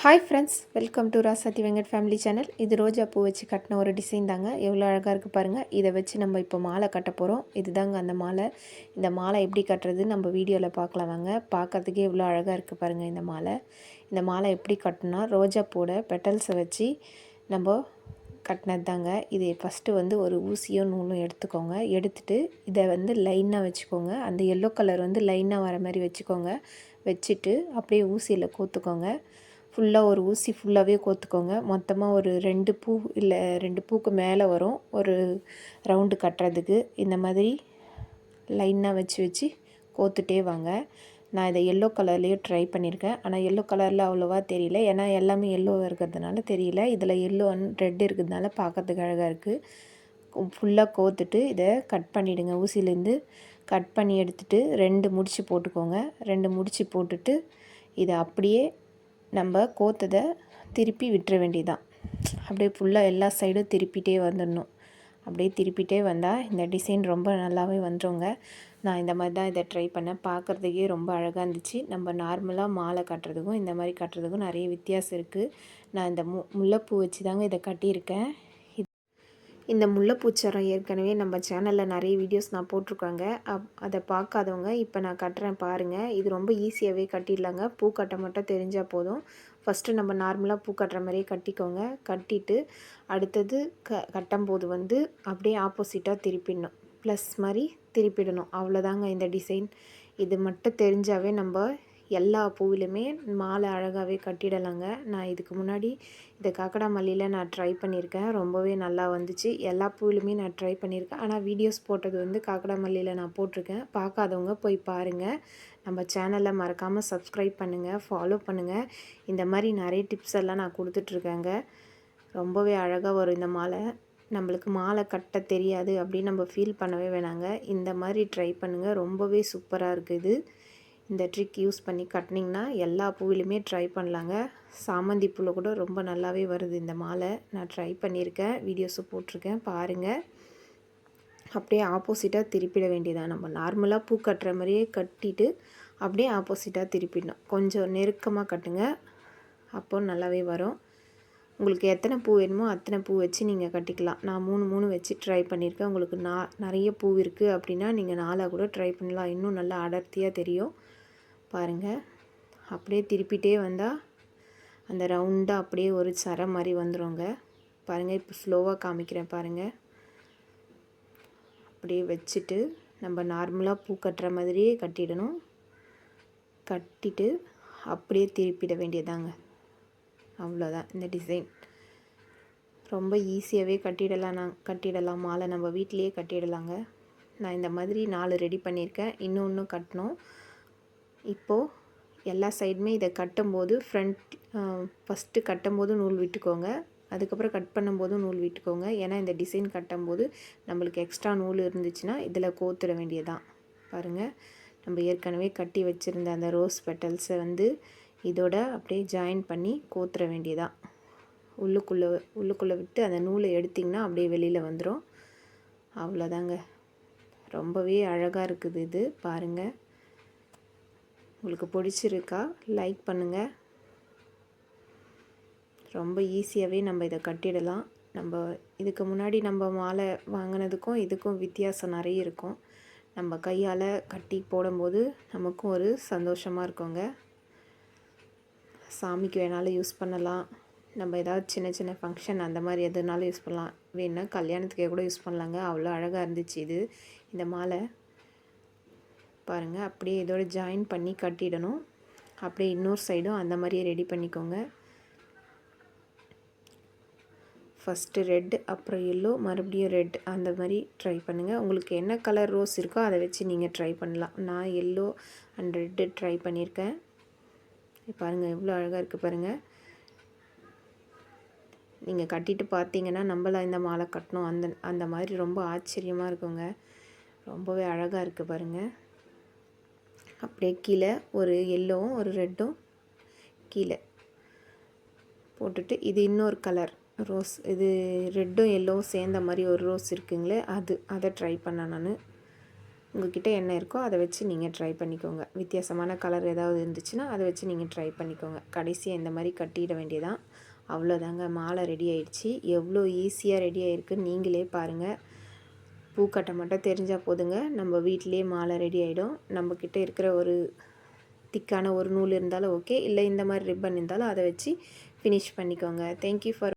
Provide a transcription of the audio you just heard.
Hi friends, welcome to Rasathi Venkat family channel. இது ரோஜா பூ வச்சு கட்டின ஒரு டிசைன் தாங்க. எவ்வளோ அழகாக இருக்குது பாருங்கள். இதை வச்சு நம்ம இப்போ மாலை கட்ட போகிறோம். இதுதாங்க அந்த மாலை. இந்த மாலை எப்படி கட்டுறது நம்ம வீடியோவில் பார்க்கலாம் வாங்க. பார்க்கறதுக்கே எவ்வளோ அழகாக இருக்குது பாருங்கள் இந்த மாலை. இந்த மாலை எப்படி கட்டினா ரோஜா பூவோட பெட்டல்ஸை வச்சு நம்ம கட்டினது தாங்க. இது ஃபஸ்ட்டு வந்து ஒரு ஊசியும் நூலும் எடுத்துக்கோங்க. எடுத்துகிட்டு இதை வந்து லைனாக வச்சுக்கோங்க. அந்த எல்லோ கலர் வந்து லைனாக வர மாதிரி வச்சுக்கோங்க. வச்சுட்டு அப்படியே ஊசியில் கோத்துக்கோங்க. ஃபுல்லாக ஒரு ஊசி ஃபுல்லாகவே கோத்துக்கோங்க. மொத்தமாக ஒரு 2 பூ இல்லை 2 பூக்கு மேலே வரும் ஒரு ரவுண்டு கட்டுறதுக்கு. இந்த மாதிரி லைனாக வச்சு கோத்துட்டே வாங்க. நான் இதை எல்லோ கலர்லேயே ட்ரை பண்ணியிருக்கேன். ஆனால் எல்லோ கலரில் அவ்வளோவா தெரியல, ஏன்னா எல்லாமே எல்லோ இருக்கிறதுனால தெரியல. இதில் எல்லோ அண்ட் ரெட் இருக்கிறதுனால பார்க்கறதுக்கு அழகாக இருக்குது. ஃபுல்லாக கோத்துட்டு இதை கட் பண்ணிவிடுங்க. ஊசியிலேருந்து கட் பண்ணி எடுத்துகிட்டு 2 முடிச்சு போட்டுக்கோங்க. 2 முடிச்சு போட்டுட்டு இதை அப்படியே நம்ம கோத்ததை திருப்பி விட்டுற வேண்டியதான். அப்படியே ஃபுல்லாக எல்லா சைடும் திருப்பிகிட்டே வந்துடணும். அப்படியே திருப்பிகிட்டே வந்தால் இந்த டிசைன் ரொம்ப நல்லாவே வந்துடுங்க. நான் இந்த மாதிரி தான் இதை ட்ரை பண்ணேன். பார்க்குறதுக்கே ரொம்ப அழகாக இருந்துச்சு. நம்ம நார்மலாக மாலை கட்டுறதுக்கும் இந்த மாதிரி கட்டுறதுக்கும் நிறைய வித்தியாசம் இருக்குது. நான் இந்த முல்லைப்பூ வச்சு தாங்க இதை கட்டியிருக்கேன். இந்த முல்லைப்பூச்சரம் ஏற்கனவே நம்ம சேனலில் நிறைய வீடியோஸ் நான் போட்டிருக்காங்க. அதை பார்க்காதவங்க இப்போ நான் கட்டுறேன் பாருங்கள். இது ரொம்ப ஈஸியாகவே கட்டிடலாங்க. பூ கட்ட மட்டும் தெரிஞ்சால் போதும். ஃபஸ்ட்டு நம்ம நார்மலாக பூ கட்டுற மாதிரியே கட்டிக்கோங்க. கட்டிட்டு அடுத்தது கட்டும்போது வந்து அப்படியே ஆப்போசிட்டாக திருப்பிடணும். ப்ளஸ் மாதிரி திருப்பிடணும். அவ்வளோதாங்க இந்த டிசைன். இது மட்டும் தெரிஞ்சாவே நம்ம எல்லா பூவிலுமே மாலை அழகாகவே கட்டிடலாங்க. நான் இதுக்கு முன்னாடி இந்த காக்கடா மல்லியில் நான் ட்ரை பண்ணியிருக்கேன். ரொம்பவே நல்லா வந்துச்சு. எல்லா பூவிலுமே நான் ட்ரை பண்ணியிருக்கேன். ஆனால் வீடியோஸ் போட்டது வந்து காக்கடா மல்லியில் நான் போட்டிருக்கேன். பார்க்காதவங்க போய் பாருங்கள். நம்ம சேனலை மறக்காமல் சப்ஸ்கிரைப் பண்ணுங்கள், ஃபாலோ பண்ணுங்கள். இந்த மாதிரி நிறைய டிப்ஸ் எல்லாம் நான் கொடுத்துட்ருக்கேங்க. ரொம்பவே அழகாக வரும் இந்த மாலை. நம்மளுக்கு மாலை கட்ட தெரியாது அப்படின்னு நம்ம ஃபீல் பண்ணவே வேணாங்க. இந்த மாதிரி ட்ரை பண்ணுங்கள். ரொம்பவே சூப்பராக இருக்குது. இந்த ட்ரிக் யூஸ் பண்ணி கட்டினிங்கன்னா எல்லா பூவிலுமே ட்ரை பண்ணலாங்க. சாமந்தி பூவில் கூட ரொம்ப நல்லாவே வருது இந்த மாலை. நான் ட்ரை பண்ணியிருக்கேன், வீடியோஸும் போட்டிருக்கேன் பாருங்கள். அப்படியே ஆப்போசிட்டாக திருப்பிட வேண்டியதான். நம்ம நார்மலாக பூ கட்டுற மாதிரியே கட்டிட்டு அப்படியே ஆப்போசிட்டாக திருப்பிடணும். கொஞ்சம் நெருக்கமாக கட்டுங்க, அப்போ நல்லாவே வரும். உங்களுக்கு எத்தனை பூ வேணுமோ அத்தனை பூ வச்சு நீங்கள் கட்டிக்கலாம். நான் 3 வச்சு ட்ரை பண்ணியிருக்கேன். உங்களுக்கு நிறைய பூ இருக்குது அப்படின்னா நீங்கள் 4 கூட ட்ரை பண்ணலாம். இன்னும் நல்லா அடர்த்தியாக தெரியும் பாருங்கள். அப்படியே திருப்பிகிட்டே வந்தால் அந்த ரவுண்டாக அப்படியே ஒரு சரை மாதிரி வந்துடுங்க பாருங்கள். இப்போ ஸ்லோவாக காமிக்கிறேன் பாருங்கள். அப்படியே வச்சுட்டு நம்ம நார்மலாக பூ கட்டுற மாதிரியே கட்டிடணும். கட்டிட்டு அப்படியே திருப்பிட வேண்டியதாங்க. அவ்வளோதான் இந்த டிசைன். ரொம்ப ஈஸியாகவே கட்டிடலாம் மாலை. நம்ம வீட்டிலையே கட்டிடலாங்க. நான் இந்த மாதிரி 4 ரெடி பண்ணியிருக்கேன். இன்னும் கட்டணும். இப்போது எல்லா சைடுமே இதை கட்டும்போது ஃபஸ்ட்டு கட்டும்போது நூல் விட்டுக்கோங்க. அதுக்கப்புறம் கட் பண்ணும்போதும் நூல் விட்டுக்கோங்க. ஏன்னா இந்த டிசைன் கட்டும்போது நம்மளுக்கு எக்ஸ்ட்ரா நூல் இருந்துச்சுன்னா இதில் கோத்துட வேண்டியதான். பாருங்கள், நம்ம ஏற்கனவே கட்டி வச்சுருந்த அந்த ரோஸ் பெட்டல்ஸை வந்து இதோட அப்படியே ஜாயின் பண்ணி கோத்துற வேண்டியதான். உள்ளுக்குள்ளே விட்டு அந்த நூலை எடுத்திங்கன்னா அப்படியே வெளியில் வந்துடும். அவ்வளோதாங்க. ரொம்பவே அழகாக இருக்குது இது பாருங்கள். உங்களுக்கு பிடிச்சிருக்கா லைக் பண்ணுங்கள். ரொம்ப ஈஸியாகவே நம்ம இதை கட்டிடலாம். நம்ம இதுக்கு முன்னாடி நம்ம மாலை வாங்கினதுக்கும் இதுக்கும் வித்தியாசம் நிறைய இருக்கும். நம்ம கையால் கட்டி போடும்போது நமக்கும் ஒரு சந்தோஷமாக இருக்குங்க. சாமிக்கு வேணாலும் யூஸ் பண்ணலாம். நம்ம ஏதாவது சின்ன ஃபங்க்ஷன் அந்த மாதிரி எதுனாலும் யூஸ் பண்ணலாம். வேணுன்னா கல்யாணத்துக்கே கூட யூஸ் பண்ணலாங்க. அவ்வளோ அழகாக இருந்துச்சு இந்த மாலை பாருங்கள். அப்படியே இதோட ஜாயின் பண்ணி கட்டிடணும். அப்படியே இன்னொரு சைடும் அந்த மாதிரியே ரெடி பண்ணிக்கோங்க. ஃபஸ்ட்டு ரெட், அப்புறம் எல்லோ, மறுபடியும் ரெட், அந்த மாதிரி ட்ரை பண்ணுங்கள். உங்களுக்கு என்ன கலர் ரோஸ் இருக்கோ அதை வச்சு நீங்கள் ட்ரை பண்ணலாம். நான் எல்லோ அண்ட் ரெட்டு ட்ரை பண்ணியிருக்கேன். பாருங்கள் எவ்வளோ அழகாக இருக்குது பாருங்கள். நீங்கள் கட்டிட்டு பார்த்தீங்கன்னா நம்மளாம் இந்த மாலை கட்டணும் அந்த மாதிரி ரொம்ப ஆச்சரியமாக இருக்குங்க. ரொம்பவே அழகாக இருக்குது பாருங்கள். அப்படியே கீழே ஒரு எல்லோவும் ஒரு ரெட்டும் கீழே போட்டுட்டு இது இன்னொரு கலர் ரோஸ். இது ரெட்டும் எல்லோவும் சேர்ந்த மாதிரி ஒரு ரோஸ் இருக்குங்களே அதை ட்ரை பண்ணேன் நான். உங்கள்கிட்ட என்ன இருக்கோ அதை வச்சு நீங்கள் ட்ரை பண்ணிக்கோங்க. வித்தியாசமான கலர் ஏதாவது இருந்துச்சுன்னா அதை வச்சு நீங்கள் ட்ரை பண்ணிக்கோங்க. கடைசியாக இந்த மாதிரி கட்டிட வேண்டியதான். அவ்வளோதாங்க, மாலை ரெடி ஆயிடுச்சு. எவ்வளோ ஈஸியாக ரெடி ஆகிருக்குன்னு நீங்களே பாருங்கள். பூக்கட்டை மட்டும் தெரிஞ்சால் போதுங்க, நம்ம வீட்டிலே மாலை ரெடி ஆகிடும். நம்மக்கிட்ட இருக்கிற ஒரு திக்கான ஒரு நூல் இருந்தாலும் ஓகே, இல்லை இந்த மாதிரி ரிப்பன் இருந்தாலும் அதை வச்சு ஃபினிஷ் பண்ணிக்கோங்க. Thank you for